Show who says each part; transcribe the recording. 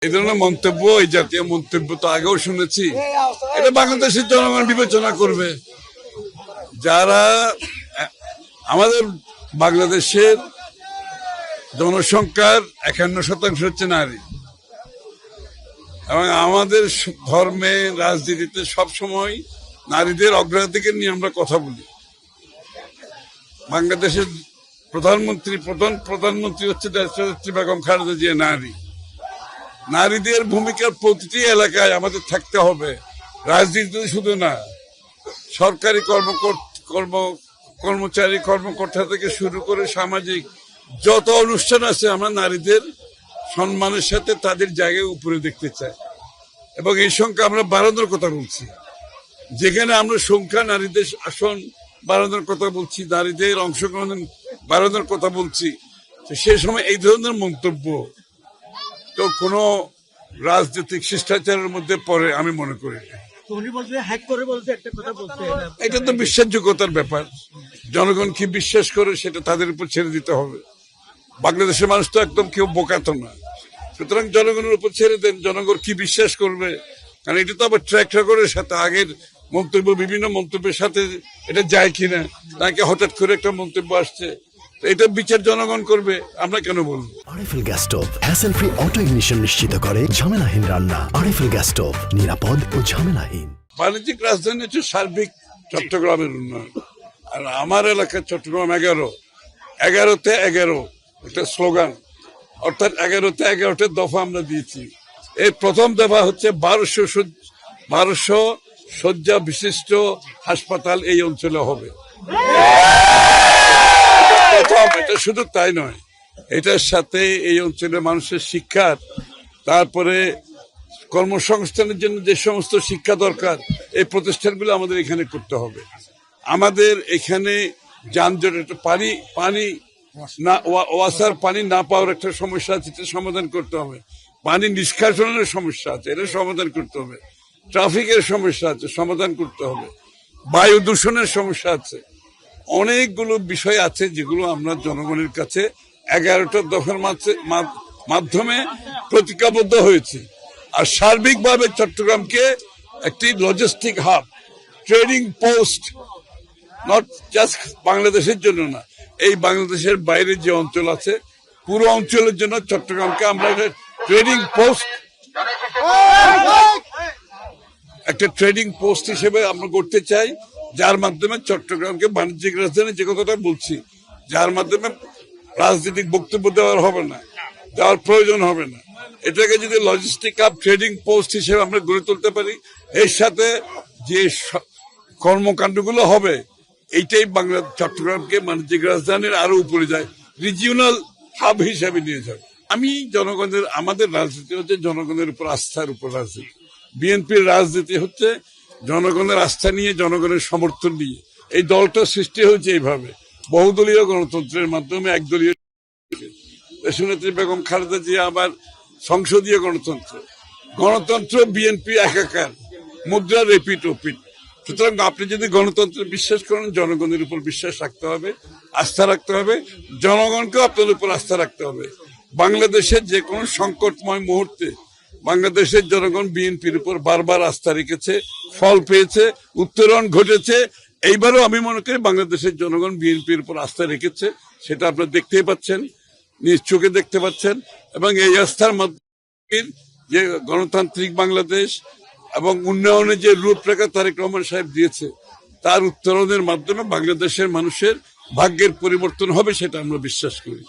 Speaker 1: এই ধরনের মন্তব্য, এই জাতীয় মন্তব্য তো আগেও শুনেছি। এটা বাংলাদেশের জনগণ বিবেচনা করবে। যারা আমাদের বাংলাদেশের জনসংখ্যার 51% হচ্ছে নারী, এবং আমাদের ধর্মে, রাজনীতিতে সবসময় নারীদের অগ্রাধিকার নিয়ে আমরা কথা বলি। বাংলাদেশের প্রধানমন্ত্রী হচ্ছে দেশনেত্রী বেগম খালেদা জিয়া নারী। নারীদের ভূমিকার প্রতিটি এলাকায় আমাদের থাকতে হবে, রাজনীতিতে শুধু না। সরকারি কর্মচারী কর্মকর্তা থেকে শুরু করে সামাজিক যত অনুষ্ঠান আছে, আমরা নারীদের সম্মানের সাথে তাদের জায়গায় উপরে দেখতে চাই, এবং এই সংখ্যা আমরা বাড়ানোর কথা বলছি। যেখানে আমরা সংখ্যা, নারীদের আসন বাড়ানোর কথা বলছি, নারীদের অংশগ্রহণ বাড়ানোর কথা বলছি, সে সময় এই ধরনের মন্তব্য তো কোনো রাজনৈতিক শিষ্টাচারের মধ্যে পড়ে আমি মনে করি। এটা তো বিশ্বাসযোগ্যতার ব্যাপার। জনগণ কি বিশ্বাস করে সেটা তাদের উপর ছেড়ে দিতে হবে। বাংলাদেশের মানুষ তো একদম কেউ বোকা তো না, সুতরাং জনগণের উপর ছেড়ে দেন, জনগণ কি বিশ্বাস করবে। কারণ এটা তো আবার ট্র্যাক রেকর্ডের সাথে, আগের মন্তব্য, বিভিন্ন মন্তব্যের সাথে এটা যায় কিনা, নাকি হঠাৎ করে একটা মন্তব্য আসছে, এটা বিচার জনগণ করবে, আমরা কেন বলবো।
Speaker 2: RFL gas stove hassle free auto ignition নিশ্চিত করে ঝামেলাহীন রান্না। আরএফএল গ্যাস স্টোভ, নিরাপদ ও ঝামেলাহীন।
Speaker 1: বাণিজ্যিক রাজধানী হচ্ছে সার্বিক চট্টগ্রামের উন্নয়ন। আর আমার এলাকায় চট্টগ্রাম 11-11-তে 11 একটা স্লোগান, অর্থাৎ 11-তে 11টা দফা আমরা দিয়েছি। এই প্রথম দফা হচ্ছে 1200 শয্যা বিশিষ্ট হাসপাতাল এই অঞ্চলে হবে। প্রথম, এটা শুধু তাই নয়, এটার সাথে এই অঞ্চলের মানুষের শিক্ষার, তারপরে কর্মসংস্থানের জন্য যে সমস্ত শিক্ষা দরকার, এই প্রতিষ্ঠানগুলো আমাদের এখানে করতে হবে। আমাদের এখানে যানজট, একটা পানি না, ওয়াসার পানি না পাওয়ার একটা সমস্যা আছে, এটা সমাধান করতে হবে। পানি নিষ্কাশনের সমস্যা আছে, এটা সমাধান করতে হবে। ট্রাফিকের সমস্যা আছে, সমাধান করতে হবে। বায়ু দূষণের সমস্যা আছে। অনেকগুলো বিষয় আছে যেগুলো আমরা জনগণের কাছে 11টা দফার মাধ্যমে প্রতিজ্ঞাবদ্ধ হয়েছি। আর সার্বিকভাবে চট্টগ্রামকে একটি logistic hub, trading post, not just বাংলাদেশের জন্য না, এই বাংলাদেশের বাইরে যে অঞ্চল আছে পুরো অঞ্চলের জন্য চট্টগ্রামকে আমরা একটা ট্রেডিং পোস্ট হিসেবে আমরা করতে চাই, যার মাধ্যমে চট্টগ্রামকে বাণিজ্যিক রাজধানী, যে কথাটা বলছি, যার মাধ্যমে রাজনৈতিক বক্তব্য দেওয়ার প্রয়োজন হবে না। এটাকে যদি লজিস্টিক হাব, ট্রেডিং পোস্ট হিসেবে আমরা গড়ে তুলতে পারি, এর সাথে যে কর্মকাণ্ডগুলো হবে, এইটাই চট্টগ্রামকে বাণিজ্যিক রাজধানীর আরো উপরে যায়, রিজিওনাল হাব হিসাবে নিয়ে যাবে। আমাদের রাজনীতি হচ্ছে জনগণের উপর আস্থার উপর রাজনীতি। বিএনপির রাজনীতি হচ্ছে জনগণের আস্থা নিয়ে, জনগণের সমর্থন নিয়ে। এই দলটা সৃষ্টি হয়েছে এইভাবে, বহুদলীয় গণতন্ত্রের মাধ্যমে। একদলীয় দেশনেত্রী বেগম খালেদা জিয়া আবার সংসদীয় গণতন্ত্র বিএনপি একাকার, মুদ্রা রিপিট ওপিট। সুতরাং আপনি যদি গণতন্ত্রে বিশ্বাস করেন, জনগণের উপর বিশ্বাস রাখতে হবে, আস্থা রাখতে হবে, জনগণকেও আপনার উপর আস্থা রাখতে হবে। বাংলাদেশের যে কোনো সংকটময় মুহূর্তে বাংলাদেশের জনগণ বিএনপির উপর বারবার আস্থা রেখেছে, ফল পেয়েছে, উত্তরণ ঘটেছে। এইবারও আমি মনে করি বাংলাদেশের জনগণ বিএনপির উপর আস্থা রেখেছে, সেটা আপনারা দেখতেই পাচ্ছেন, নিজ চোখে দেখতে পাচ্ছেন। এবং এই আস্থার মাধ্যমে যে গণতান্ত্রিক বাংলাদেশ এবং উন্নয়নের যে রূপরেখা তারেক রহমান সাহেব দিয়েছে, তার উত্তরণের মাধ্যমে বাংলাদেশের মানুষের ভাগ্যের পরিবর্তন হবে, সেটা আমরা বিশ্বাস করি।